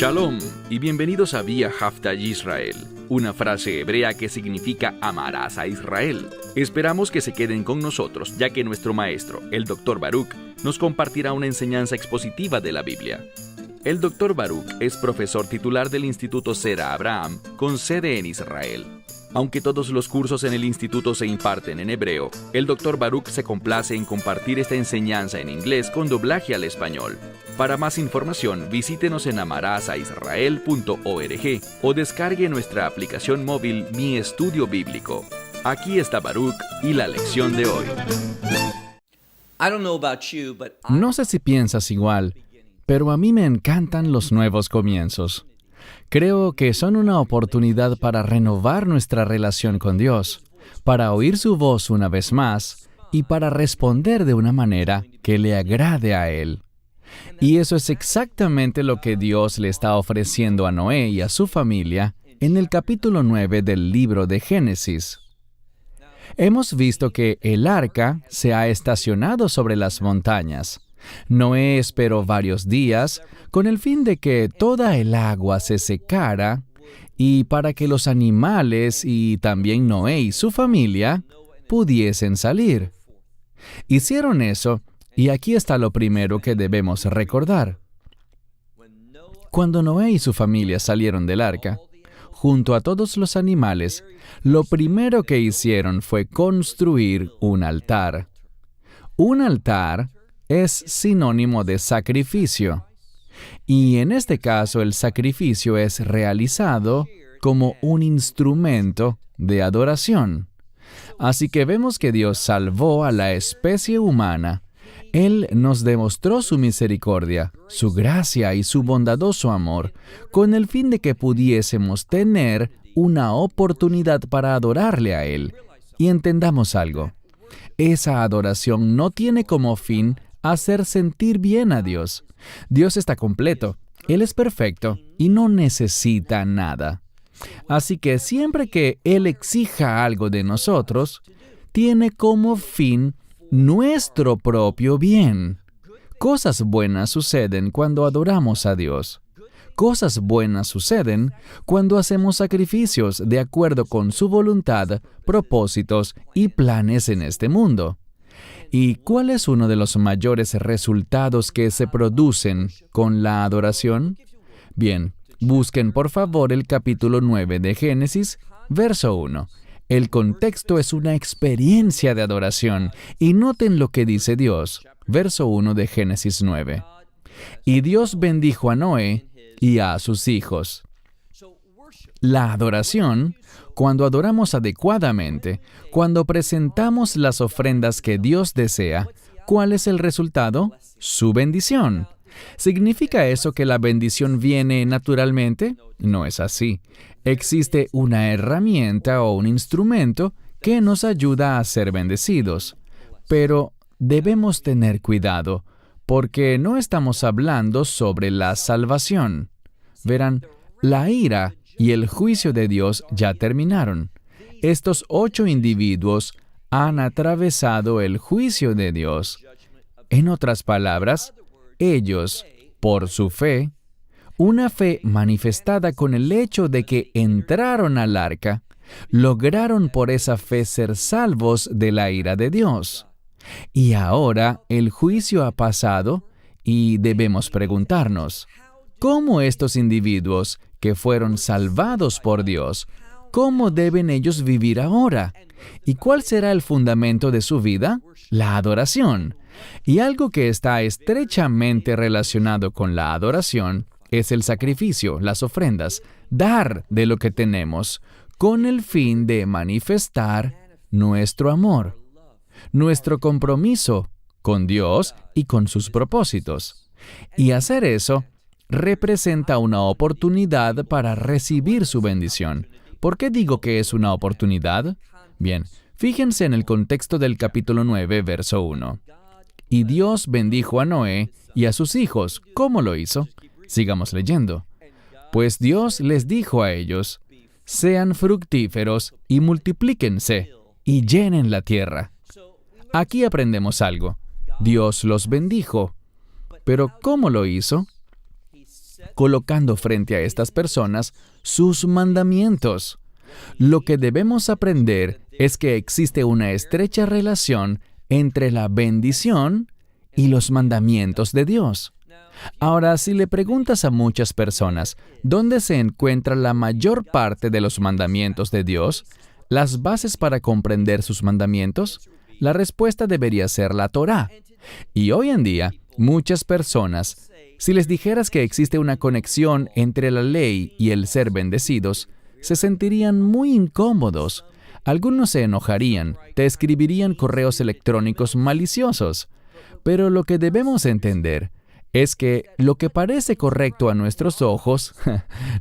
Shalom y bienvenidos a Vía Hafta Yisrael, una frase hebrea que significa amarás a Israel. Esperamos que se queden con nosotros, ya que nuestro maestro, el Dr. Baruch, nos compartirá una enseñanza expositiva de la Biblia. El Dr. Baruch es profesor titular del Instituto Zera Abraham, con sede en Israel. Aunque todos los cursos en el instituto se imparten en hebreo, el Dr. Baruch se complace en compartir esta enseñanza en inglés con doblaje al español. Para más información, visítenos en amarasaisrael.org o descargue nuestra aplicación móvil Mi Estudio Bíblico. Aquí está Baruch y la lección de hoy. No sé si piensas igual, pero a mí me encantan los nuevos comienzos. Creo que son una oportunidad para renovar nuestra relación con Dios, para oír su voz una vez más y para responder de una manera que le agrade a Él. Y eso es exactamente lo que Dios le está ofreciendo a Noé y a su familia en el capítulo 9 del libro de Génesis. Hemos visto que el arca se ha estacionado sobre las montañas. Noé esperó varios días con el fin de que toda el agua se secara y para que los animales y también Noé y su familia pudiesen salir. Hicieron eso y aquí está lo primero que debemos recordar. Cuando Noé y su familia salieron del arca, junto a todos los animales, lo primero que hicieron fue construir un altar. Un altar es sinónimo de sacrificio. Y en este caso el sacrificio es realizado como un instrumento de adoración. Así que vemos que Dios salvó a la especie humana. Él nos demostró su misericordia, su gracia y su bondadoso amor, con el fin de que pudiésemos tener una oportunidad para adorarle a Él. Y entendamos algo. Esa adoración no tiene como fin hacer sentir bien a Dios. Dios está completo, Él es perfecto y no necesita nada. Así que siempre que Él exija algo de nosotros, tiene como fin nuestro propio bien. Cosas buenas suceden cuando adoramos a Dios. Cosas buenas suceden cuando hacemos sacrificios de acuerdo con su voluntad, propósitos y planes en este mundo. ¿Y cuál es uno de los mayores resultados que se producen con la adoración? Bien, busquen por favor el capítulo 9 de Génesis, verso 1. El contexto es una experiencia de adoración, y noten lo que dice Dios, verso 1 de Génesis 9. Y Dios bendijo a Noé y a sus hijos. La adoración, cuando adoramos adecuadamente, cuando presentamos las ofrendas que Dios desea, ¿cuál es el resultado? Su bendición. ¿Significa eso que la bendición viene naturalmente? No es así. Existe una herramienta o un instrumento que nos ayuda a ser bendecidos. Pero debemos tener cuidado, porque no estamos hablando sobre la salvación. Verán, la ira y el juicio de Dios ya terminaron. Estos 8 individuos han atravesado el juicio de Dios. En otras palabras, ellos, por su fe, una fe manifestada con el hecho de que entraron al arca, lograron por esa fe ser salvos de la ira de Dios. Y ahora el juicio ha pasado y debemos preguntarnos, ¿cómo estos individuos que fueron salvados por Dios, cómo deben ellos vivir ahora? ¿Y cuál será el fundamento de su vida? La adoración. Y algo que está estrechamente relacionado con la adoración es el sacrificio, las ofrendas, dar de lo que tenemos, con el fin de manifestar nuestro amor, nuestro compromiso con Dios y con sus propósitos. Y hacer eso representa una oportunidad para recibir su bendición. ¿Por qué digo que es una oportunidad? Bien, fíjense en el contexto del capítulo 9, verso 1. Y Dios bendijo a Noé y a sus hijos. ¿Cómo lo hizo? Sigamos leyendo. Pues Dios les dijo a ellos, sean fructíferos y multiplíquense y llenen la tierra. Aquí aprendemos algo. Dios los bendijo. ¿Pero cómo lo hizo? colocando frente a estas personas sus mandamientos. Lo que debemos aprender es que existe una estrecha relación entre la bendición y los mandamientos de Dios. Ahora, si le preguntas a muchas personas dónde se encuentra la mayor parte de los mandamientos de Dios, las bases para comprender sus mandamientos, la respuesta debería ser la Torá. Y hoy en día, muchas personas, si les dijeras que existe una conexión entre la ley y el ser bendecidos, se sentirían muy incómodos. Algunos se enojarían, te escribirían correos electrónicos maliciosos. Pero lo que debemos entender es que lo que parece correcto a nuestros ojos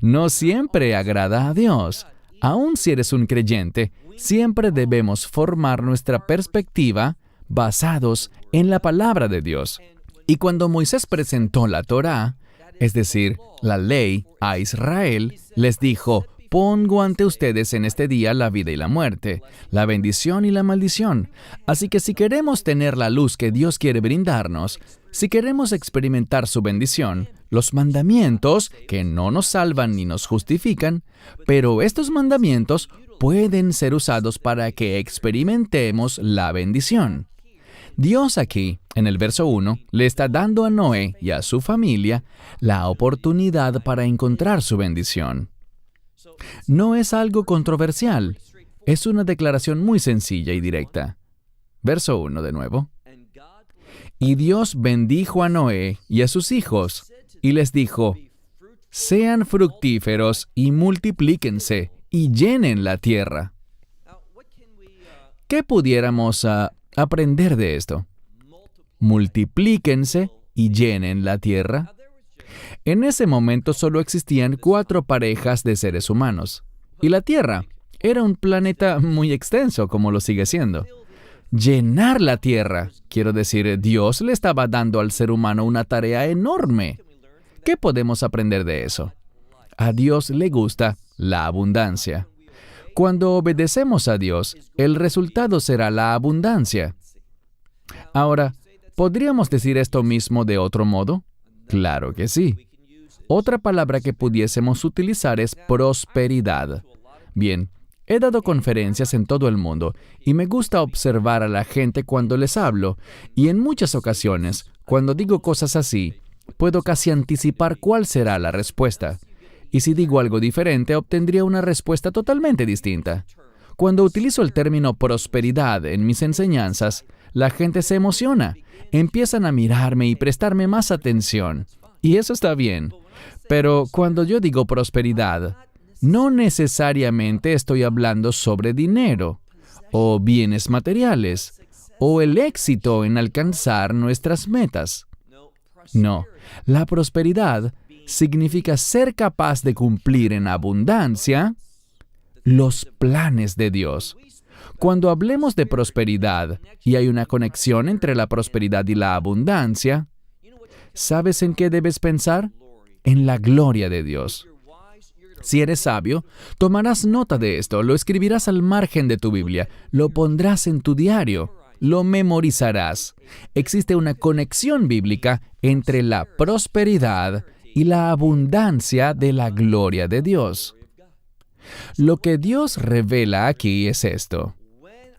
no siempre agrada a Dios. Aun si eres un creyente, siempre debemos formar nuestra perspectiva basados en la palabra de Dios. Y cuando Moisés presentó la Torá, es decir, la ley, a Israel, les dijo: pongo ante ustedes en este día la vida y la muerte, la bendición y la maldición. Así que si queremos tener la luz que Dios quiere brindarnos, si queremos experimentar su bendición, los mandamientos, que no nos salvan ni nos justifican, pero estos mandamientos pueden ser usados para que experimentemos la bendición. Dios aquí, en el verso 1, le está dando a Noé y a su familia la oportunidad para encontrar su bendición. No es algo controversial, es una declaración muy sencilla y directa. Verso 1 de nuevo. Y Dios bendijo a Noé y a sus hijos, y les dijo: sean fructíferos y multiplíquense, y llenen la tierra. ¿Qué pudiéramos aprender de esto? Multiplíquense y llenen la tierra. En ese momento solo existían 4 parejas de seres humanos, y la Tierra era un planeta muy extenso, como lo sigue siendo. Llenar la Tierra, quiero decir, Dios le estaba dando al ser humano una tarea enorme. ¿Qué podemos aprender de eso? A Dios le gusta la abundancia. Cuando obedecemos a Dios, el resultado será la abundancia. Ahora, ¿podríamos decir esto mismo de otro modo? Claro que sí. Otra palabra que pudiésemos utilizar es prosperidad. Bien, he dado conferencias en todo el mundo y me gusta observar a la gente cuando les hablo, y en muchas ocasiones, cuando digo cosas así, puedo casi anticipar cuál será la respuesta. Y si digo algo diferente, obtendría una respuesta totalmente distinta. Cuando utilizo el término prosperidad en mis enseñanzas, la gente se emociona, empiezan a mirarme y prestarme más atención. Y eso está bien. Pero cuando yo digo prosperidad, no necesariamente estoy hablando sobre dinero, o bienes materiales, o el éxito en alcanzar nuestras metas. No, la prosperidad significa ser capaz de cumplir en abundancia los planes de Dios. Cuando hablemos de prosperidad y hay una conexión entre la prosperidad y la abundancia, ¿sabes en qué debes pensar? En la gloria de Dios. Si eres sabio, tomarás nota de esto, lo escribirás al margen de tu Biblia, lo pondrás en tu diario, lo memorizarás. Existe una conexión bíblica entre la prosperidad y la abundancia de la gloria de Dios. Lo que Dios revela aquí es esto.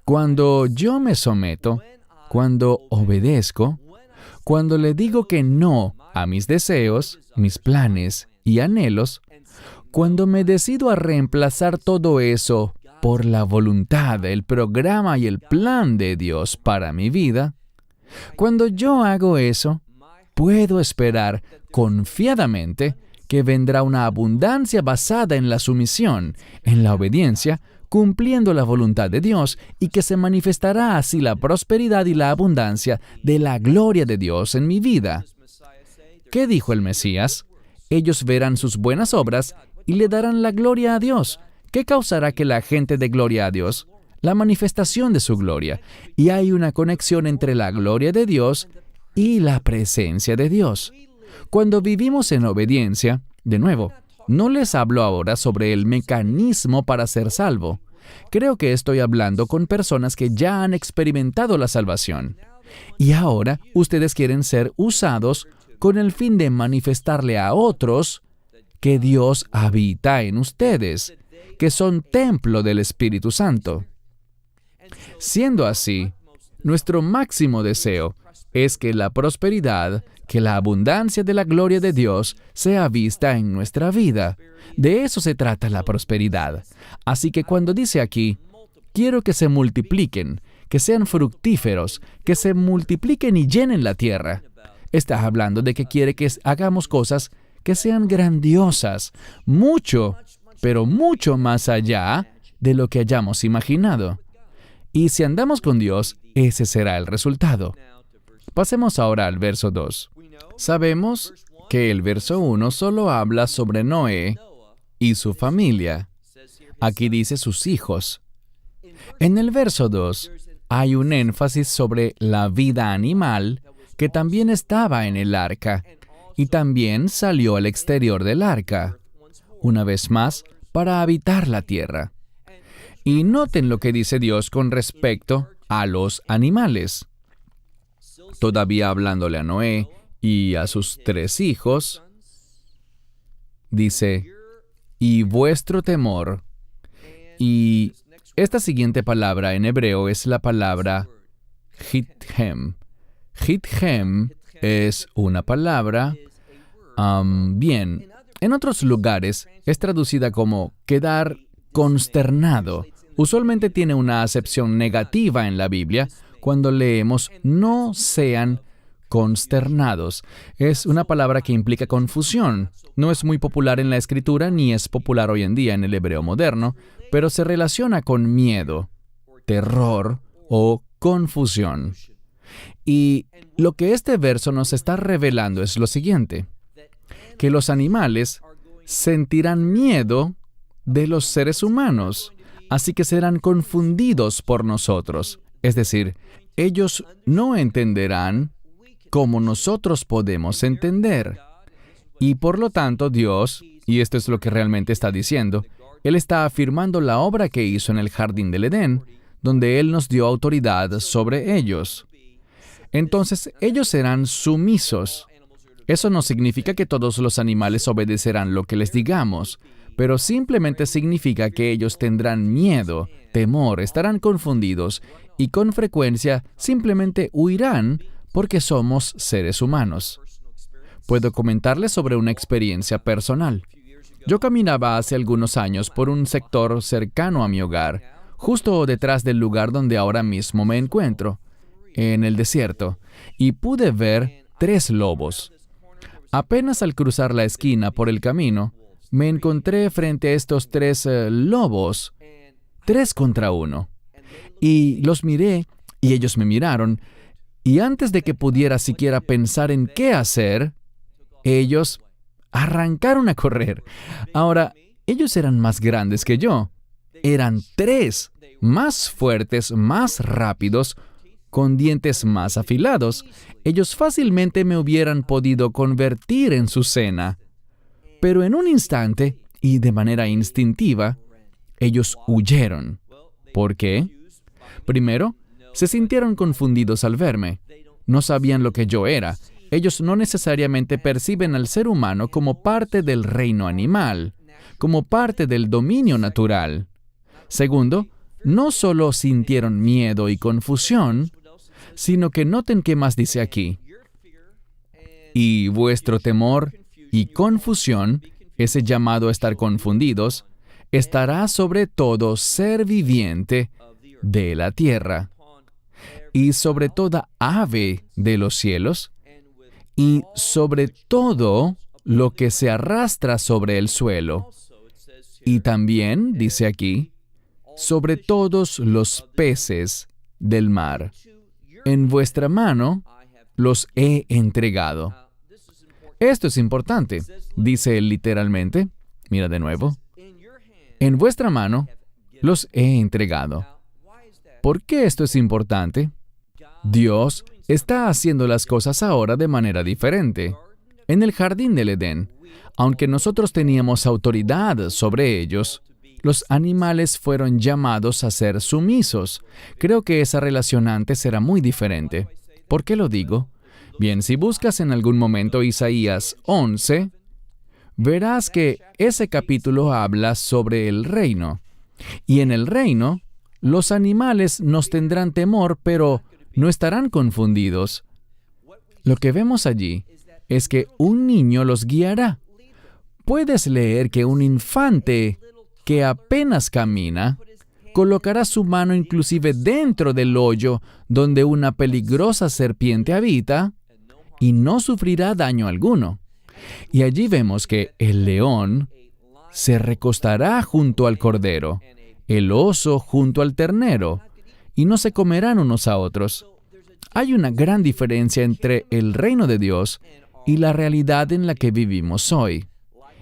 Cuando yo me someto, cuando obedezco, cuando le digo que no a mis deseos, mis planes y anhelos, cuando me decido a reemplazar todo eso por la voluntad, el programa y el plan de Dios para mi vida, cuando yo hago eso, puedo esperar confiadamente que vendrá una abundancia basada en la sumisión, en la obediencia, cumpliendo la voluntad de Dios, y que se manifestará así la prosperidad y la abundancia de la gloria de Dios en mi vida. ¿Qué dijo el Mesías? Ellos verán sus buenas obras y le darán la gloria a Dios. ¿Qué causará que la gente dé gloria a Dios? La manifestación de su gloria. Y hay una conexión entre la gloria de Dios y la presencia de Dios. Cuando vivimos en obediencia, de nuevo, no les hablo ahora sobre el mecanismo para ser salvo. Creo que estoy hablando con personas que ya han experimentado la salvación. Y ahora ustedes quieren ser usados con el fin de manifestarle a otros que Dios habita en ustedes, que son templo del Espíritu Santo. Siendo así, nuestro máximo deseo es que la prosperidad, que la abundancia de la gloria de Dios sea vista en nuestra vida. De eso se trata la prosperidad. Así que cuando dice aquí, quiero que se multipliquen, que sean fructíferos, que se multipliquen y llenen la tierra, está hablando de que quiere que hagamos cosas que sean grandiosas, mucho, pero mucho más allá de lo que hayamos imaginado. Y si andamos con Dios, ese será el resultado. Pasemos ahora al verso 2. Sabemos que el verso 1 solo habla sobre Noé y su familia. Aquí dice sus hijos. En el verso 2 hay un énfasis sobre la vida animal que también estaba en el arca y también salió al exterior del arca, una vez más, para habitar la tierra. Y noten lo que dice Dios con respecto a los animales. Todavía hablándole a Noé y a sus 3 hijos, dice, y vuestro temor. Y esta siguiente palabra en hebreo es la palabra hithem. Hithem es una palabra, en otros lugares es traducida como quedar consternado. Usualmente tiene una acepción negativa en la Biblia cuando leemos no sean consternados. Es una palabra que implica confusión. No es muy popular en la Escritura ni es popular hoy en día en el hebreo moderno, pero se relaciona con miedo, terror o confusión. Y lo que este verso nos está revelando es lo siguiente, que los animales sentirán miedo de los seres humanos, así que serán confundidos por nosotros. Es decir, ellos no entenderán como nosotros podemos entender. Y por lo tanto Dios, y esto es lo que realmente está diciendo, Él está afirmando la obra que hizo en el jardín del Edén, donde Él nos dio autoridad sobre ellos. Entonces, ellos serán sumisos. Eso no significa que todos los animales obedecerán lo que les digamos, pero simplemente significa que ellos tendrán miedo, temor, estarán confundidos y con frecuencia simplemente huirán porque somos seres humanos. Puedo comentarles sobre una experiencia personal. Yo caminaba hace algunos años por un sector cercano a mi hogar, justo detrás del lugar donde ahora mismo me encuentro, en el desierto, y pude ver 3 lobos. Apenas al cruzar la esquina por el camino, me encontré frente a estos 3 lobos, 3 contra 1. Y los miré, y ellos me miraron, y antes de que pudiera siquiera pensar en qué hacer, ellos arrancaron a correr. Ahora, ellos eran más grandes que yo. Eran 3, más fuertes, más rápidos, con dientes más afilados. Ellos fácilmente me hubieran podido convertir en su cena. Pero en un instante, y de manera instintiva, ellos huyeron. ¿Por qué? Primero, se sintieron confundidos al verme. No sabían lo que yo era. Ellos no necesariamente perciben al ser humano como parte del reino animal, como parte del dominio natural. Segundo, no solo sintieron miedo y confusión, sino que noten qué más dice aquí. Y vuestro temor y confusión, ese llamado a estar confundidos, estará sobre todo ser viviente de la tierra, y sobre toda ave de los cielos, y sobre todo lo que se arrastra sobre el suelo. Y también, dice aquí, sobre todos los peces del mar. En vuestra mano los he entregado. Esto es importante, dice él literalmente. Mira de nuevo. En vuestra mano los he entregado. ¿Por qué esto es importante? Dios está haciendo las cosas ahora de manera diferente. En el jardín del Edén, aunque nosotros teníamos autoridad sobre ellos, los animales fueron llamados a ser sumisos. Creo que esa relación antes era muy diferente. ¿Por qué lo digo? Bien, si buscas en algún momento Isaías 11, verás que ese capítulo habla sobre el reino. Y en el reino, los animales nos tendrán temor, pero no estarán confundidos. Lo que vemos allí es que un niño los guiará. Puedes leer que un infante que apenas camina colocará su mano inclusive dentro del hoyo donde una peligrosa serpiente habita y no sufrirá daño alguno. Y allí vemos que el león se recostará junto al cordero, el oso junto al ternero, y no se comerán unos a otros. Hay una gran diferencia entre el reino de Dios y la realidad en la que vivimos hoy.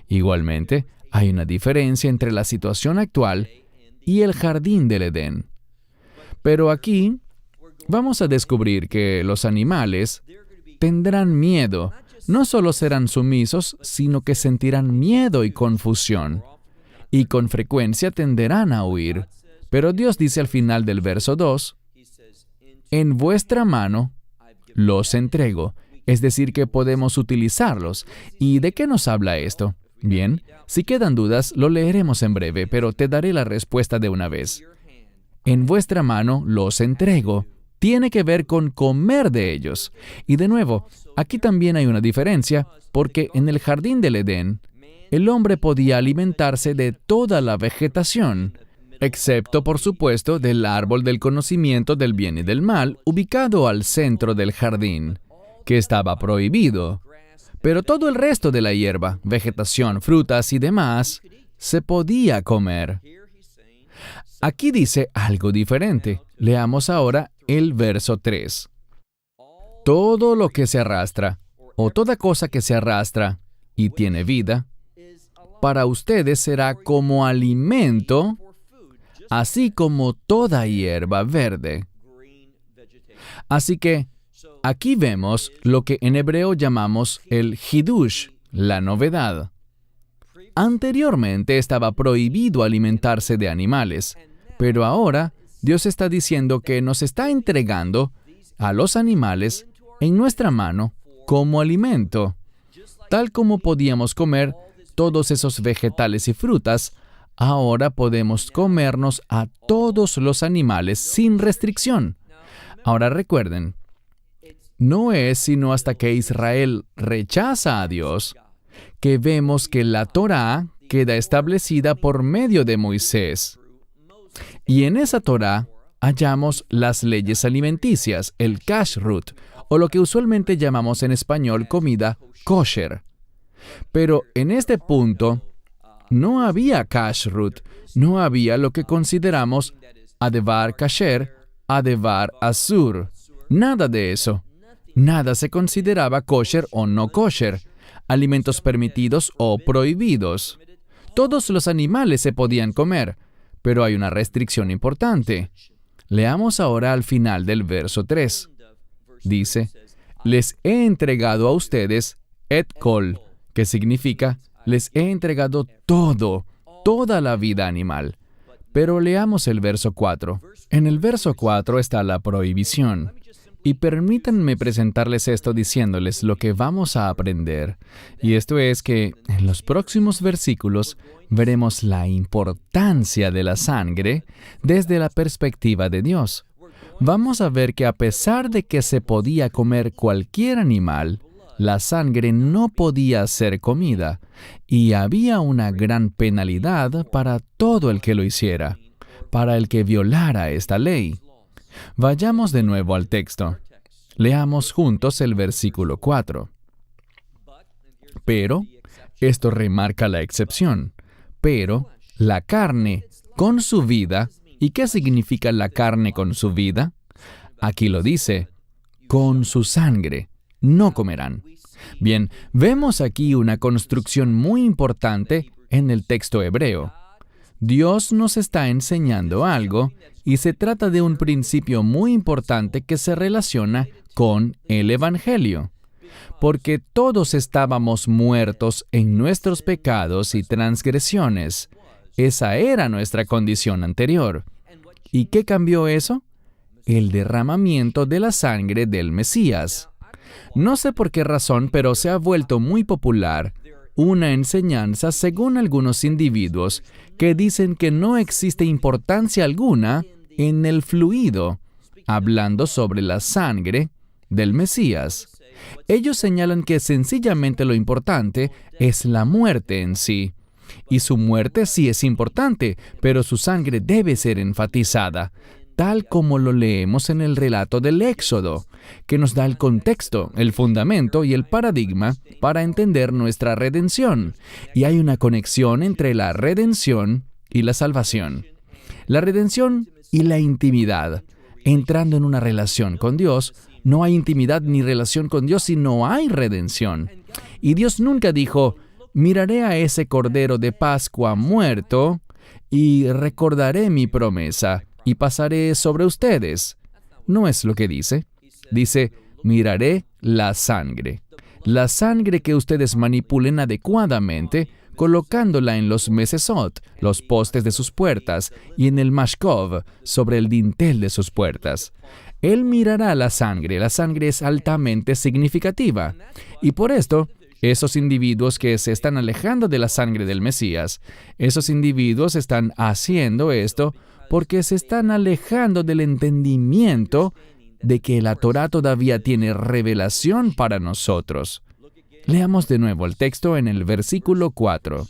Igualmente, hay una diferencia entre la situación actual y el jardín del Edén. Pero aquí vamos a descubrir que los animales tendrán miedo. No solo serán sumisos, sino que sentirán miedo y confusión. Y con frecuencia tenderán a huir. Pero Dios dice al final del verso 2, «En vuestra mano los entrego». Es decir, que podemos utilizarlos. ¿Y de qué nos habla esto? Bien, si quedan dudas, lo leeremos en breve, pero te daré la respuesta de una vez. En vuestra mano los entrego. Tiene que ver con comer de ellos. Y de nuevo, aquí también hay una diferencia, porque en el jardín del Edén, el hombre podía alimentarse de toda la vegetación, excepto, por supuesto, del árbol del conocimiento del bien y del mal, ubicado al centro del jardín, que estaba prohibido. Pero todo el resto de la hierba, vegetación, frutas y demás, se podía comer. Aquí dice algo diferente. Leamos ahora el verso 3. Todo lo que se arrastra, o toda cosa que se arrastra y tiene vida, para ustedes será como alimento, así como toda hierba verde. Así que, aquí vemos lo que en hebreo llamamos el hidush, la novedad. Anteriormente estaba prohibido alimentarse de animales, pero ahora Dios está diciendo que nos está entregando a los animales en nuestra mano como alimento. Tal como podíamos comer todos esos vegetales y frutas, ahora podemos comernos a todos los animales sin restricción. Ahora recuerden, no es sino hasta que Israel rechaza a Dios que vemos que la Torá queda establecida por medio de Moisés. Y en esa Torá hallamos las leyes alimenticias, el kashrut, o lo que usualmente llamamos en español comida kosher. Pero en este punto no había kashrut, no había lo que consideramos adevar kasher, adevar asur. Nada de eso. Nada se consideraba kosher o no kosher, alimentos permitidos o prohibidos. Todos los animales se podían comer, pero hay una restricción importante. Leamos ahora al final del verso 3. Dice, les he entregado a ustedes et kol, que significa, les he entregado todo, toda la vida animal. Pero leamos el verso 4. En el verso 4 está la prohibición. Y permítanme presentarles esto diciéndoles lo que vamos a aprender. Y esto es que en los próximos versículos veremos la importancia de la sangre desde la perspectiva de Dios. Vamos a ver que a pesar de que se podía comer cualquier animal, la sangre no podía ser comida, y había una gran penalidad para todo el que lo hiciera, para el que violara esta ley. Vayamos de nuevo al texto. Leamos juntos el versículo 4. Pero, esto remarca la excepción, pero la carne con su vida, ¿y qué significa la carne con su vida? Aquí lo dice, con su sangre, no comerán. Bien, vemos aquí una construcción muy importante en el texto hebreo. Dios nos está enseñando algo y se trata de un principio muy importante que se relaciona con el Evangelio. Porque todos estábamos muertos en nuestros pecados y transgresiones. Esa era nuestra condición anterior. ¿Y qué cambió eso? El derramamiento de la sangre del Mesías. No sé por qué razón, pero se ha vuelto muy popular una enseñanza según algunos individuos que dicen que no existe importancia alguna en el fluido, hablando sobre la sangre del Mesías. Ellos señalan que sencillamente lo importante es la muerte en sí. Y su muerte sí es importante, pero su sangre debe ser enfatizada, tal como lo leemos en el relato del Éxodo, que nos da el contexto, el fundamento y el paradigma para entender nuestra redención. Y hay una conexión entre la redención y la salvación. La redención y la intimidad. Entrando en una relación con Dios, no hay intimidad ni relación con Dios si no hay redención. Y Dios nunca dijo: miraré a ese Cordero de Pascua muerto y recordaré mi promesa y pasaré sobre ustedes. No es lo que dice. Dice: miraré la sangre. La sangre que ustedes manipulen adecuadamente, colocándola en los mesesot, los postes de sus puertas, y en el mashkov, sobre el dintel de sus puertas. Él mirará la sangre. La sangre es altamente significativa. Y por esto, esos individuos que se están alejando de la sangre del Mesías, esos individuos están haciendo esto porque se están alejando del entendimiento de que la Torá todavía tiene revelación para nosotros. Leamos de nuevo el texto en el versículo 4.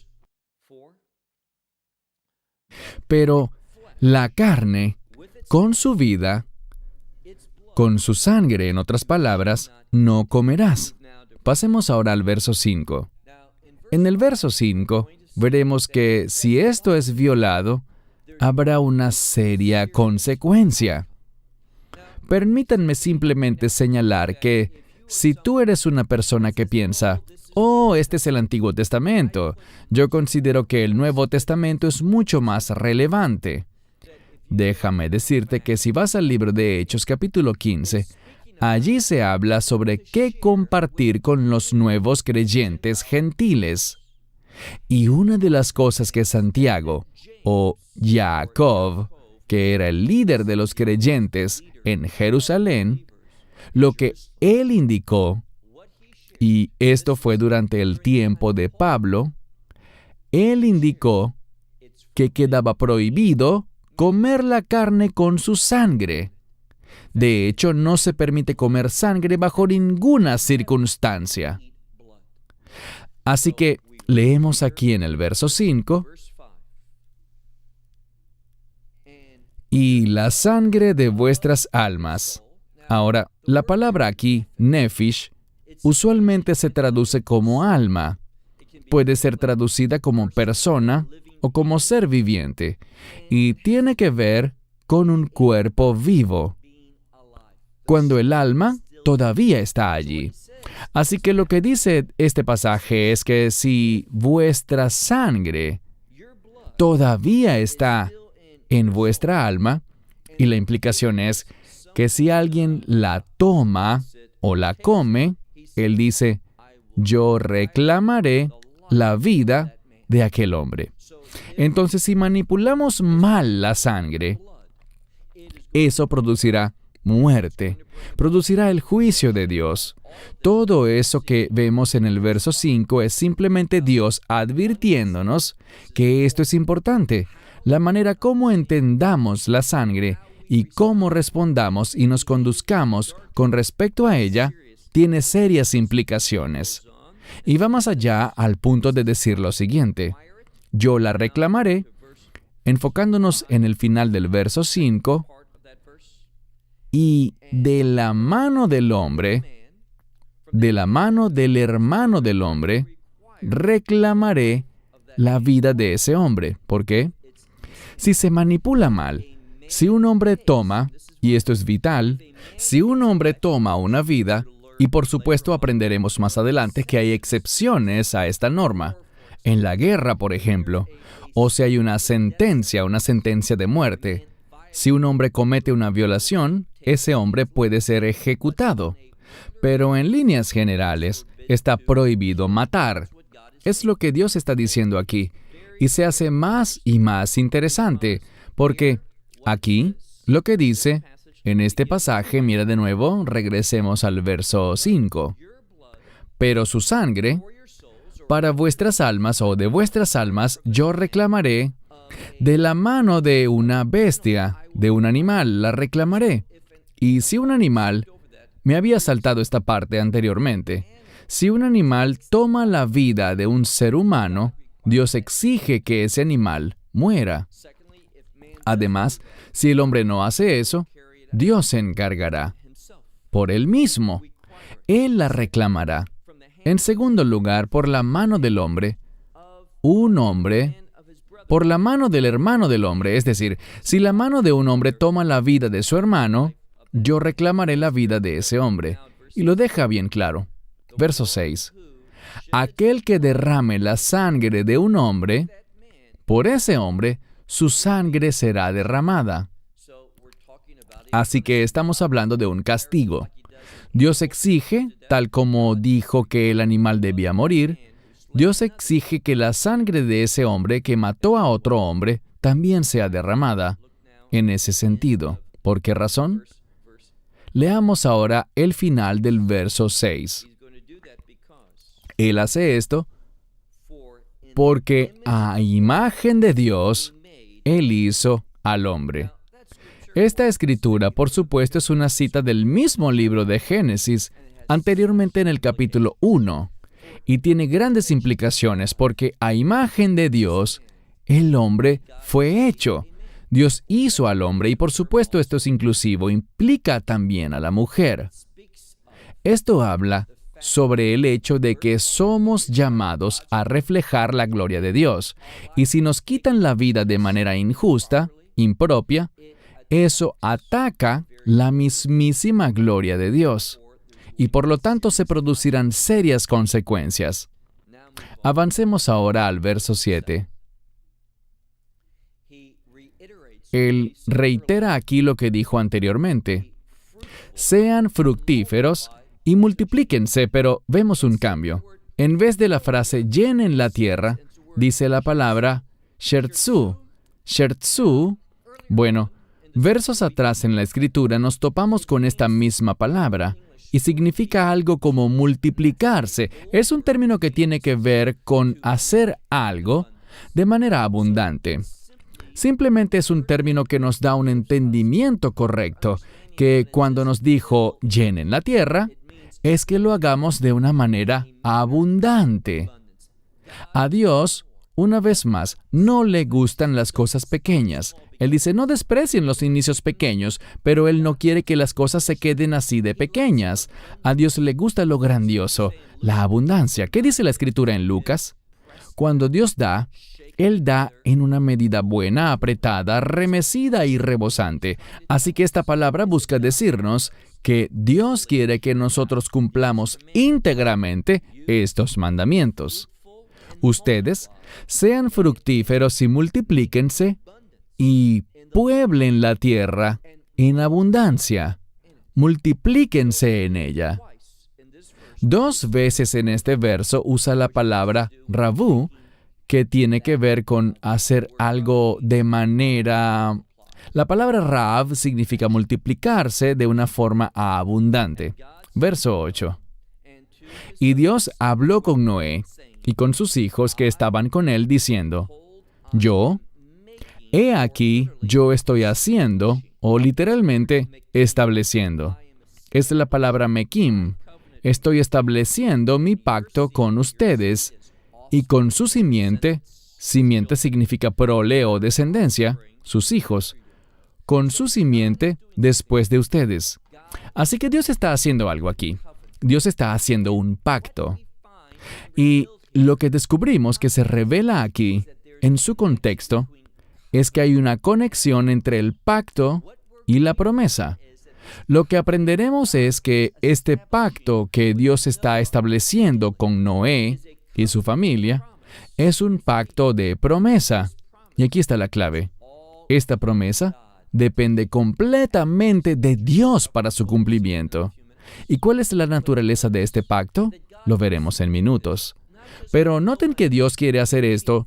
Pero la carne, con su vida, con su sangre, en otras palabras, no comerás. Pasemos ahora al verso 5. En el verso 5, veremos que si esto es violado, habrá una seria consecuencia. Permítanme simplemente señalar que si tú eres una persona que piensa: oh, este es el Antiguo Testamento, yo considero que el Nuevo Testamento es mucho más relevante. Déjame decirte que si vas al libro de Hechos capítulo 15, allí se habla sobre qué compartir con los nuevos creyentes gentiles. Y una de las cosas que Santiago, o Jacob, que era el líder de los creyentes en Jerusalén, lo que él indicó, y esto fue durante el tiempo de Pablo, él indicó que quedaba prohibido comer la carne con su sangre. De hecho, no se permite comer sangre bajo ninguna circunstancia. Así que leemos aquí en el verso 5: y la sangre de vuestras almas. Ahora, la palabra aquí, nephish, usualmente se traduce como alma. Puede ser traducida como persona o como ser viviente, y tiene que ver con un cuerpo vivo, cuando el alma todavía está allí. Así que lo que dice este pasaje es que si vuestra sangre todavía está en vuestra alma, y la implicación es que si alguien la toma o la come, él dice: yo reclamaré la vida de aquel hombre. Entonces, si manipulamos mal la sangre, eso producirá muerte, producirá el juicio de Dios. Todo eso que vemos en el verso 5 es simplemente Dios advirtiéndonos que esto es importante. La manera como entendamos la sangre y cómo respondamos y nos conduzcamos con respecto a ella tiene serias implicaciones. Y va más allá al punto de decir lo siguiente: yo la reclamaré, enfocándonos en el final del verso 5, y de la mano del hombre, de la mano del hermano del hombre, reclamaré la vida de ese hombre. ¿Por qué? Si se manipula mal, si un hombre toma, y esto es vital, si un hombre toma una vida, y por supuesto aprenderemos más adelante que hay excepciones a esta norma, en la guerra, por ejemplo, o si hay una sentencia de muerte, si un hombre comete una violación, ese hombre puede ser ejecutado. Pero en líneas generales, está prohibido matar. Es lo que Dios está diciendo aquí. Y se hace más y más interesante, porque aquí lo que dice En este pasaje, mira de nuevo, regresemos al verso 5. Pero su sangre, para vuestras almas o de vuestras almas, yo reclamaré de la mano de una bestia, de un animal, la reclamaré. Y si un animal, me había saltado esta parte anteriormente, si un animal toma la vida de un ser humano, Dios exige que ese animal muera. Además, si el hombre no hace eso, Dios se encargará por él mismo. Él la reclamará. En segundo lugar, por la mano del hombre, un hombre, por la mano del hermano del hombre, es decir, si la mano de un hombre toma la vida de su hermano, yo reclamaré la vida de ese hombre. Y lo deja bien claro. Verso 6. Aquel que derrame la sangre de un hombre, por ese hombre, su sangre será derramada. Así que estamos hablando de un castigo. Dios exige, tal como dijo que el animal debía morir, Dios exige que la sangre de ese hombre que mató a otro hombre también sea derramada. En ese sentido, ¿por qué razón? Leamos ahora el final del verso 6. Él hace esto porque a imagen de Dios, Él hizo al hombre. Esta escritura, por supuesto, es una cita del mismo libro de Génesis, anteriormente en el capítulo 1, y tiene grandes implicaciones porque a imagen de Dios, el hombre fue hecho. Dios hizo al hombre y, por supuesto, esto es inclusivo, implica también a la mujer. Esto habla sobre el hecho de que somos llamados a reflejar la gloria de Dios. Y si nos quitan la vida de manera injusta, impropia, eso ataca la mismísima gloria de Dios. Y por lo tanto se producirán serias consecuencias. Avancemos ahora al verso 7. Él reitera aquí lo que dijo anteriormente. Sean fructíferos y multiplíquense, pero vemos un cambio. En vez de la frase llenen la tierra, dice la palabra shertzu. Shertzu, bueno, versos atrás en la Escritura nos topamos con esta misma palabra y significa algo como multiplicarse. Es un término que tiene que ver con hacer algo de manera abundante. Simplemente es un término que nos da un entendimiento correcto, que cuando nos dijo llenen la tierra, es que lo hagamos de una manera abundante. A Dios, una vez más, no le gustan las cosas pequeñas. Él dice, no desprecien los inicios pequeños, pero Él no quiere que las cosas se queden así de pequeñas. A Dios le gusta lo grandioso, la abundancia. ¿Qué dice la Escritura en Lucas? Cuando Dios da, Él da en una medida buena, apretada, remecida y rebosante. Así que esta palabra busca decirnos que Dios quiere que nosotros cumplamos íntegramente estos mandamientos. Ustedes sean fructíferos y multiplíquense y pueblen la tierra en abundancia. Multiplíquense en ella. 2 veces en este verso usa la palabra rabu, que tiene que ver con hacer algo de manera... La palabra rav significa multiplicarse de una forma abundante. Verso 8. Y Dios habló con Noé y con sus hijos que estaban con él, diciendo, he aquí, yo estoy haciendo, o literalmente, estableciendo. Es la palabra mekim. Estoy estableciendo mi pacto con ustedes y con su simiente. Simiente significa prole o descendencia, sus hijos. Con su simiente después de ustedes. Así que Dios está haciendo algo aquí. Dios está haciendo un pacto. Y lo que descubrimos que se revela aquí, en su contexto, es que hay una conexión entre el pacto y la promesa. Lo que aprenderemos es que este pacto que Dios está estableciendo con Noé y su familia es un pacto de promesa. Y aquí está la clave. Esta promesa depende completamente de Dios para su cumplimiento. ¿Y cuál es la naturaleza de este pacto? Lo veremos en minutos. Pero noten que Dios quiere hacer esto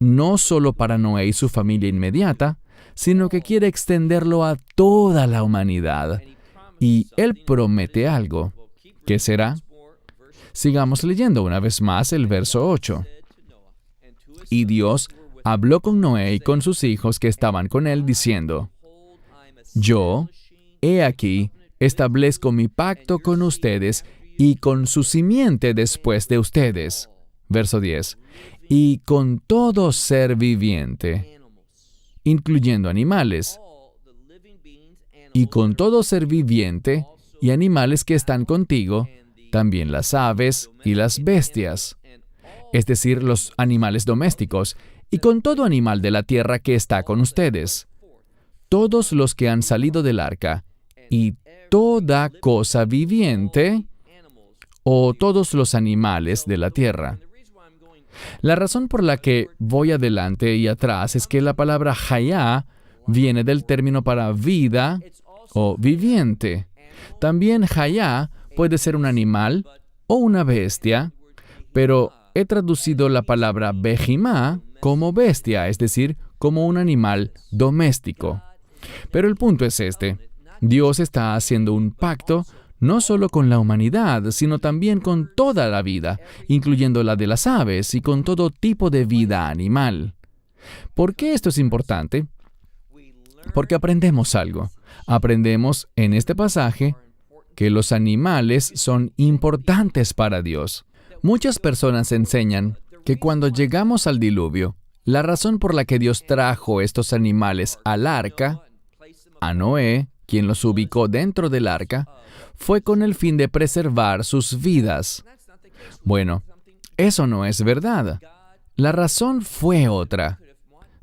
no solo para Noé y su familia inmediata, sino que quiere extenderlo a toda la humanidad. Y Él promete algo. ¿Qué será? Sigamos leyendo una vez más el verso 8. Y Dios habló con Noé y con sus hijos que estaban con él, diciendo: Yo, he aquí, establezco mi pacto con ustedes y con su simiente después de ustedes. Verso 10. Y con todo ser viviente, incluyendo animales, y con todo ser viviente y animales que están contigo, también las aves y las bestias, es decir, los animales domésticos, y con todo animal de la tierra que está con ustedes, todos los que han salido del arca, y toda cosa viviente, o todos los animales de la tierra. La razón por la que voy adelante y atrás es que la palabra hayá viene del término para vida o viviente. También hayá puede ser un animal o una bestia, pero he traducido la palabra behimá como bestia, es decir, como un animal doméstico. Pero el punto es este: Dios está haciendo un pacto no solo con la humanidad, sino también con toda la vida, incluyendo la de las aves y con todo tipo de vida animal. ¿Por qué esto es importante? Porque aprendemos algo. Aprendemos en este pasaje que los animales son importantes para Dios. Muchas personas enseñan que cuando llegamos al diluvio, la razón por la que Dios trajo estos animales al arca, a Noé, quien los ubicó dentro del arca, fue con el fin de preservar sus vidas. Bueno, eso no es verdad. La razón fue otra.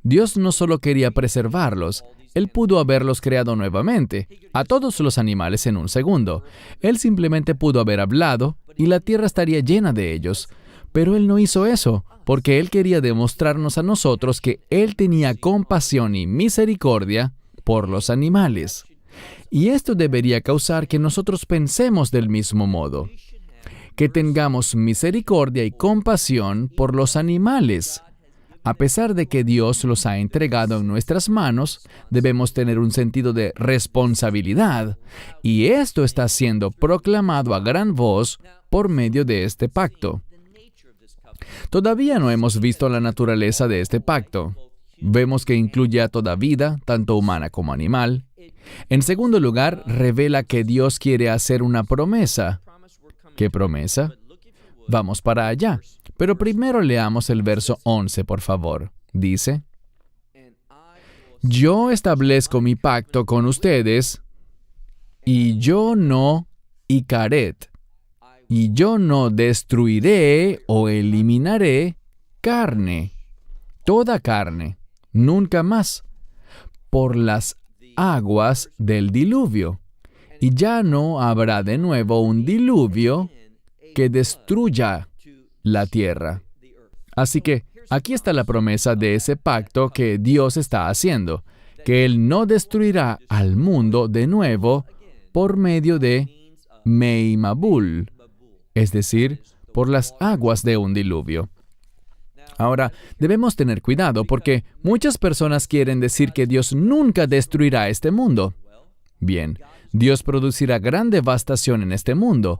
Dios no solo quería preservarlos, Él pudo haberlos creado nuevamente, a todos los animales en un segundo. Él simplemente pudo haber hablado y la tierra estaría llena de ellos. Pero Él no hizo eso, porque Él quería demostrarnos a nosotros que Él tenía compasión y misericordia por los animales. Y esto debería causar que nosotros pensemos del mismo modo, que tengamos misericordia y compasión por los animales. A pesar de que Dios los ha entregado en nuestras manos, debemos tener un sentido de responsabilidad, y esto está siendo proclamado a gran voz por medio de este pacto. Todavía no hemos visto la naturaleza de este pacto. Vemos que incluye a toda vida, tanto humana como animal. En segundo lugar, revela que Dios quiere hacer una promesa. ¿Qué promesa? Vamos para allá. Pero primero leamos el verso 11, por favor. Dice: Yo establezco mi pacto con ustedes, y yo no icaret, y yo no destruiré o eliminaré carne, toda carne, nunca más, por las aguas del diluvio. Y ya no habrá de nuevo un diluvio que destruya la tierra. Así que aquí está la promesa de ese pacto que Dios está haciendo, que Él no destruirá al mundo de nuevo por medio de Mei Mabul, es decir, por las aguas de un diluvio. Ahora, debemos tener cuidado porque muchas personas quieren decir que Dios nunca destruirá este mundo. Bien, Dios producirá gran devastación en este mundo.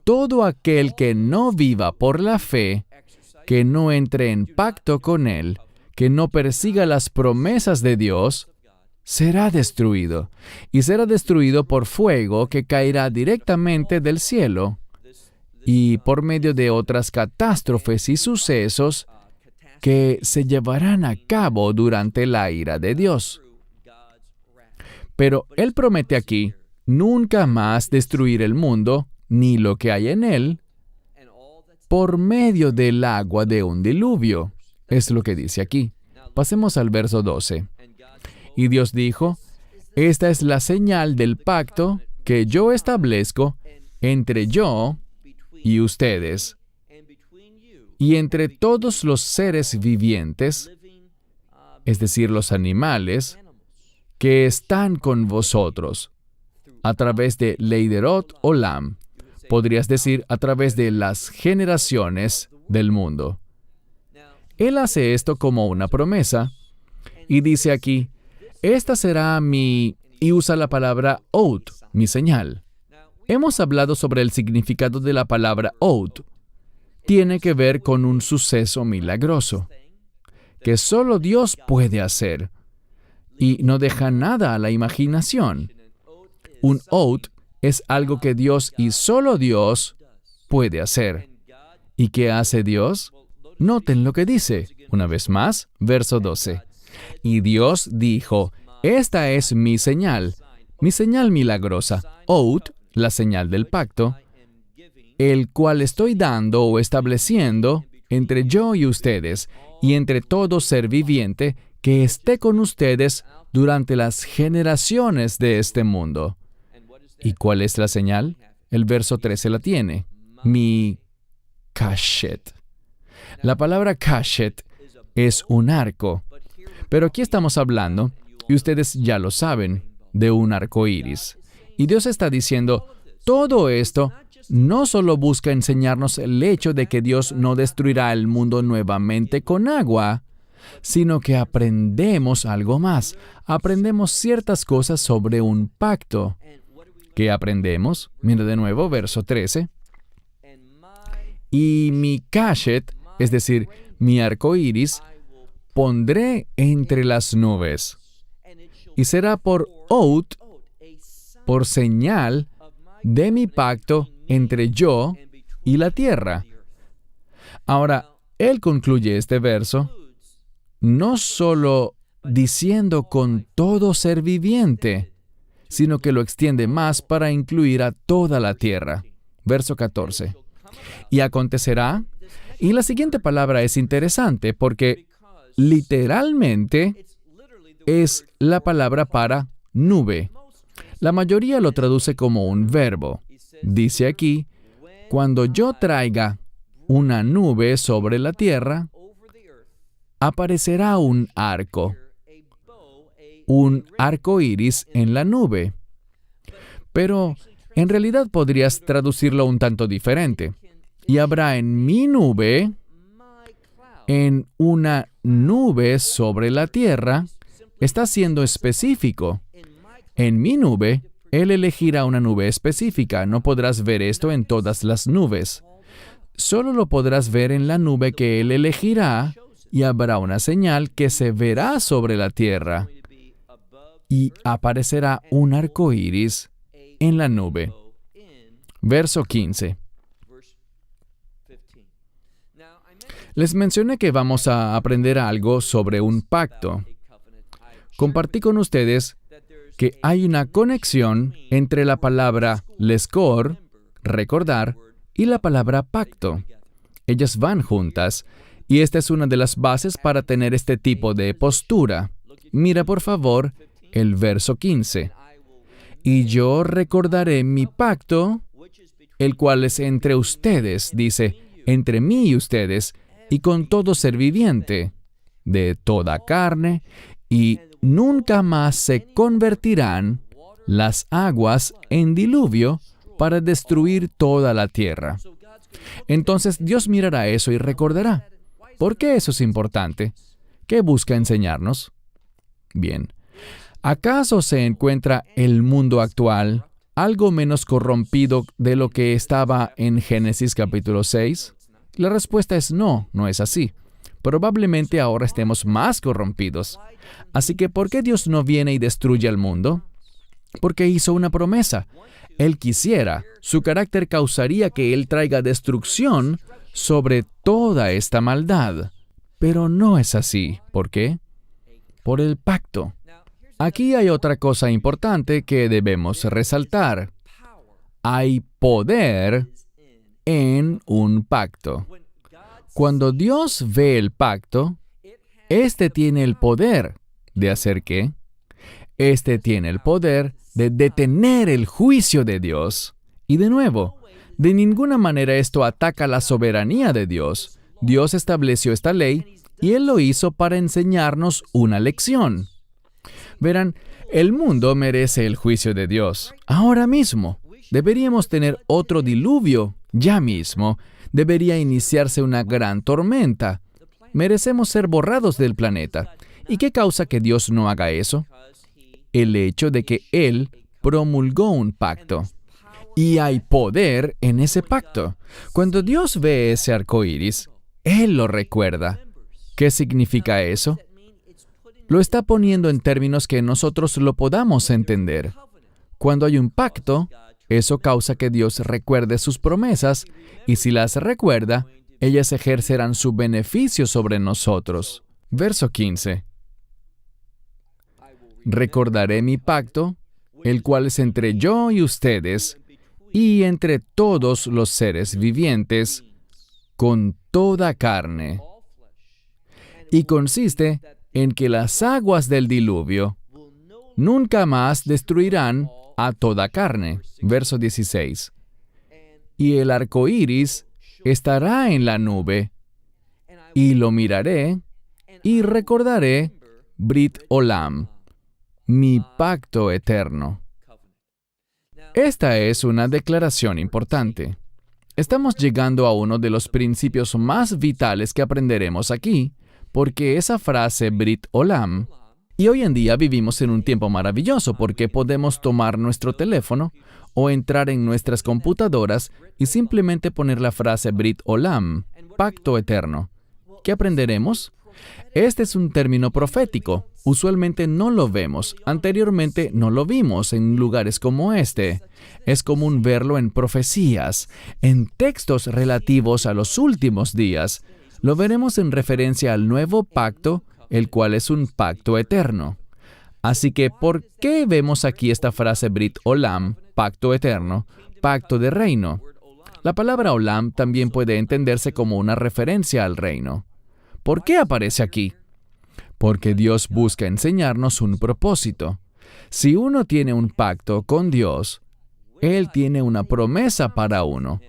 Todo aquel que no viva por la fe, que no entre en pacto con Él, que no persiga las promesas de Dios, será destruido. Y será destruido por fuego que caerá directamente del cielo y por medio de otras catástrofes y sucesos que se llevarán a cabo durante la ira de Dios. Pero Él promete aquí nunca más destruir el mundo, ni lo que hay en él, por medio del agua de un diluvio. Es lo que dice aquí. Pasemos al verso 12. Y Dios dijo: Esta es la señal del pacto que yo establezco entre yo y ustedes, y entre todos los seres vivientes, es decir, los animales, que están con vosotros, a través de Leiderot Olam, podrías decir a través de las generaciones del mundo. Él hace esto como una promesa, y dice aquí: esta será mi... y usa la palabra oath, mi señal. Hemos hablado sobre el significado de la palabra oath. Tiene que ver con un suceso milagroso que solo Dios puede hacer y no deja nada a la imaginación. Un oath es algo que Dios y solo Dios puede hacer. ¿Y qué hace Dios? Noten lo que dice. Una vez más, verso 12. Y Dios dijo, esta es mi señal milagrosa, oath, la señal del pacto, el cual estoy dando o estableciendo entre yo y ustedes, y entre todo ser viviente que esté con ustedes durante las generaciones de este mundo. ¿Y cuál es la señal? El verso 13 la tiene. Mi kashet. La palabra kashet es un arco. Pero aquí estamos hablando, y ustedes ya lo saben, de un arco iris. Y Dios está diciendo, todo esto no solo busca enseñarnos el hecho de que Dios no destruirá el mundo nuevamente con agua, sino que aprendemos algo más. Aprendemos ciertas cosas sobre un pacto. ¿Qué aprendemos? Mira de nuevo, verso 13. Y mi kashet, es decir, mi arco iris, pondré entre las nubes. Y será por oath, por señal de mi pacto entre yo y la tierra. Ahora, él concluye este verso no solo diciendo con todo ser viviente, sino que lo extiende más para incluir a toda la tierra. Verso 14. Y acontecerá, y la siguiente palabra es interesante porque literalmente es la palabra para nube. La mayoría lo traduce como un verbo. Dice aquí, cuando yo traiga una nube sobre la tierra, aparecerá un arco iris en la nube. Pero en realidad podrías traducirlo un tanto diferente. Y habrá en mi nube, en una nube sobre la tierra, está siendo específico. En mi nube, Él elegirá una nube específica. No podrás ver esto en todas las nubes. Solo lo podrás ver en la nube que Él elegirá, y habrá una señal que se verá sobre la tierra. Y aparecerá un arco iris en la nube. Verso 15. Les mencioné que vamos a aprender algo sobre un pacto. Compartí con ustedes que hay una conexión entre la palabra leskor, recordar, y la palabra pacto. Ellas van juntas, y esta es una de las bases para tener este tipo de postura. Mira, por favor, el verso 15. Y yo recordaré mi pacto, el cual es entre ustedes, dice, entre mí y ustedes, y con todo ser viviente, de toda carne, y nunca más se convertirán las aguas en diluvio para destruir toda la tierra. Entonces Dios mirará eso y recordará. ¿Por qué eso es importante? ¿Qué busca enseñarnos? Bien, ¿acaso se encuentra el mundo actual algo menos corrompido de lo que estaba en Génesis capítulo 6? La respuesta es no, no es así. Probablemente ahora estemos más corrompidos. Así que, ¿por qué Dios no viene y destruye al mundo? Porque hizo una promesa. Él quisiera, su carácter causaría que Él traiga destrucción sobre toda esta maldad. Pero no es así. ¿Por qué? Por el pacto. Aquí hay otra cosa importante que debemos resaltar. Hay poder en un pacto. Cuando Dios ve el pacto, éste tiene el poder de hacer ¿qué? Éste tiene el poder de detener el juicio de Dios. Y de nuevo, de ninguna manera esto ataca la soberanía de Dios. Dios estableció esta ley y Él lo hizo para enseñarnos una lección. Verán, el mundo merece el juicio de Dios. Ahora mismo, deberíamos tener otro diluvio. Ya mismo, debería iniciarse una gran tormenta. Merecemos ser borrados del planeta. ¿Y qué causa que Dios no haga eso? El hecho de que Él promulgó un pacto. Y hay poder en ese pacto. Cuando Dios ve ese arco iris, Él lo recuerda. ¿Qué significa eso? Lo está poniendo en términos que nosotros lo podamos entender. Cuando hay un pacto, eso causa que Dios recuerde sus promesas, y si las recuerda, ellas ejercerán su beneficio sobre nosotros. Verso 15. Recordaré mi pacto, el cual es entre yo y ustedes, y entre todos los seres vivientes, con toda carne. Y consiste en que las aguas del diluvio nunca más destruirán a toda carne. Verso 16. Y el arco iris estará en la nube, y lo miraré, y recordaré Brit Olam, mi pacto eterno. Esta es una declaración importante. Estamos llegando a uno de los principios más vitales que aprenderemos aquí, porque esa frase Brit Olam, y hoy en día vivimos en un tiempo maravilloso porque podemos tomar nuestro teléfono o entrar en nuestras computadoras y simplemente poner la frase Brit Olam, pacto eterno. ¿Qué aprenderemos? Este es un término profético. Usualmente no lo vemos. Anteriormente no lo vimos en lugares como este. Es común verlo en profecías, en textos relativos a los últimos días. Lo veremos en referencia al nuevo pacto, el cual es un pacto eterno. Así que, ¿por qué vemos aquí esta frase Brit Olam, pacto eterno, pacto de reino? La palabra Olam también puede entenderse como una referencia al reino. ¿Por qué aparece aquí? Porque Dios busca enseñarnos un propósito. Si uno tiene un pacto con Dios, Él tiene una promesa para uno.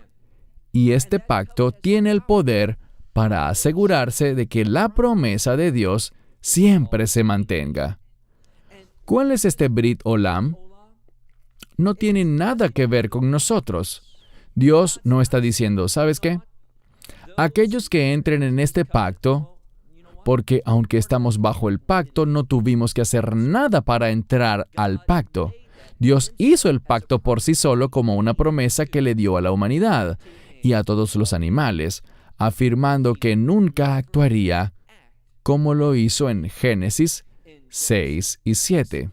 Y este pacto tiene el poder para asegurarse de que la promesa de Dios siempre se mantenga. ¿Cuál es este Brit Olam? No tiene nada que ver con nosotros. Dios no está diciendo, ¿sabes qué? Aquellos que entren en este pacto, porque aunque estamos bajo el pacto, no tuvimos que hacer nada para entrar al pacto. Dios hizo el pacto por sí solo como una promesa que le dio a la humanidad y a todos los animales, afirmando que nunca actuaría como lo hizo en Génesis 6 y 7.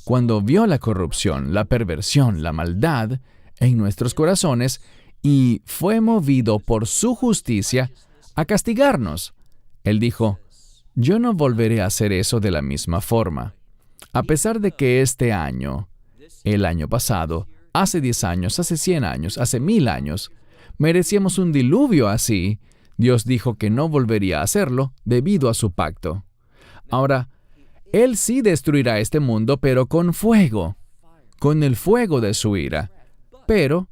Cuando vio la corrupción, la perversión, la maldad en nuestros corazones y fue movido por su justicia a castigarnos, Él dijo, yo no volveré a hacer eso de la misma forma. A pesar de que este año, el año pasado, hace 10 años, hace 100 años, hace 1000 años, merecíamos un diluvio así, Dios dijo que no volvería a hacerlo debido a su pacto. Ahora, Él sí destruirá este mundo, pero con fuego, con el fuego de su ira. Pero,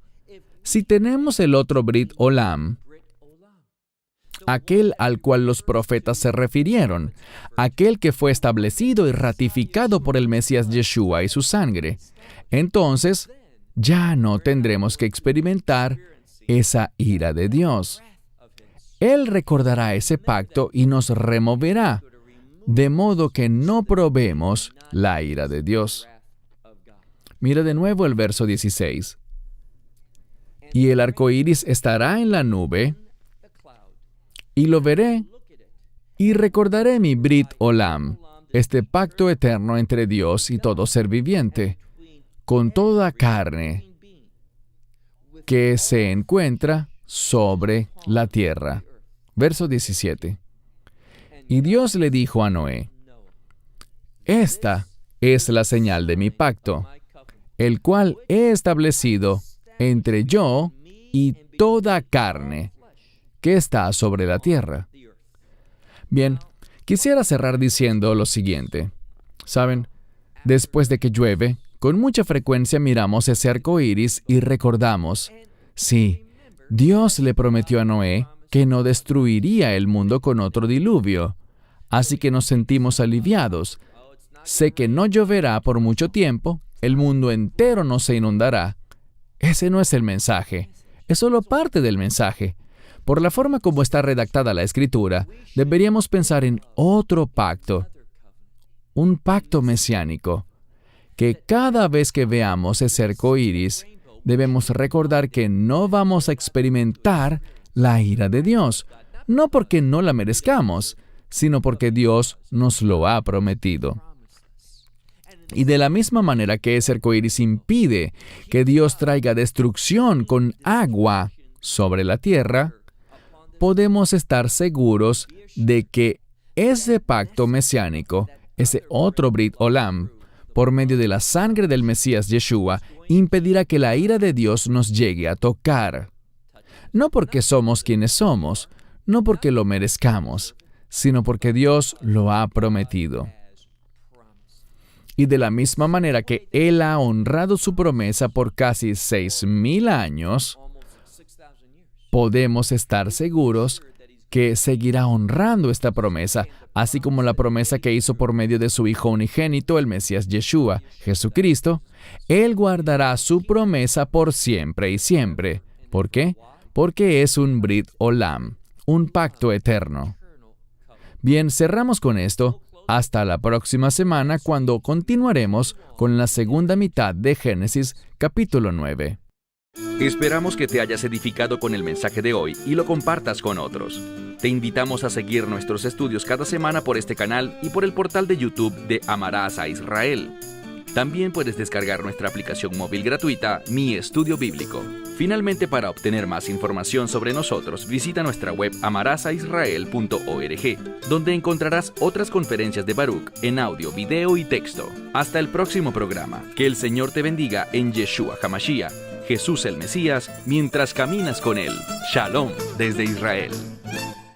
si tenemos el otro Brit Olam, aquel al cual los profetas se refirieron, aquel que fue establecido y ratificado por el Mesías Yeshua y su sangre, entonces ya no tendremos que experimentar esa ira de Dios. Él recordará ese pacto y nos removerá, de modo que no probemos la ira de Dios. Mira de nuevo el verso 16. Y el arco iris estará en la nube, y lo veré, y recordaré mi Brit Olam, este pacto eterno entre Dios y todo ser viviente, con toda carne que se encuentra sobre la tierra. Verso 17. Y Dios le dijo a Noé, esta es la señal de mi pacto, el cual he establecido entre yo y toda carne que está sobre la tierra. Bien, quisiera cerrar diciendo lo siguiente. ¿Saben? Después de que llueve, con mucha frecuencia miramos ese arco iris y recordamos, sí, Dios le prometió a Noé que no destruiría el mundo con otro diluvio. Así que nos sentimos aliviados. Sé que no lloverá por mucho tiempo, el mundo entero no se inundará. Ese no es el mensaje, es solo parte del mensaje. Por la forma como está redactada la Escritura, deberíamos pensar en otro pacto, un pacto mesiánico, que cada vez que veamos ese arco iris, debemos recordar que no vamos a experimentar la ira de Dios, no porque no la merezcamos, sino porque Dios nos lo ha prometido. Y de la misma manera que ese arco iris impide que Dios traiga destrucción con agua sobre la tierra, podemos estar seguros de que ese pacto mesiánico, ese otro Brit Olam, por medio de la sangre del Mesías Yeshua, impedirá que la ira de Dios nos llegue a tocar. No porque somos quienes somos, no porque lo merezcamos, sino porque Dios lo ha prometido. Y de la misma manera que Él ha honrado su promesa por casi 6,000 años, podemos estar seguros que seguirá honrando esta promesa, así como la promesa que hizo por medio de su Hijo unigénito, el Mesías Yeshua, Jesucristo. Él guardará su promesa por siempre y siempre. ¿Por qué? Porque es un Brit Olam, un pacto eterno. Bien, cerramos con esto. Hasta la próxima semana, cuando continuaremos con la segunda mitad de Génesis, capítulo 9. Esperamos que te hayas edificado con el mensaje de hoy y lo compartas con otros. Te invitamos a seguir nuestros estudios cada semana por este canal y por el portal de YouTube de Amarás a Israel. También puedes descargar nuestra aplicación móvil gratuita, Mi Estudio Bíblico. Finalmente, para obtener más información sobre nosotros, visita nuestra web amarasaisrael.org, donde encontrarás otras conferencias de Baruch en audio, video y texto. Hasta el próximo programa. Que el Señor te bendiga en Yeshua HaMashiach, Jesús el Mesías, mientras caminas con Él. Shalom desde Israel.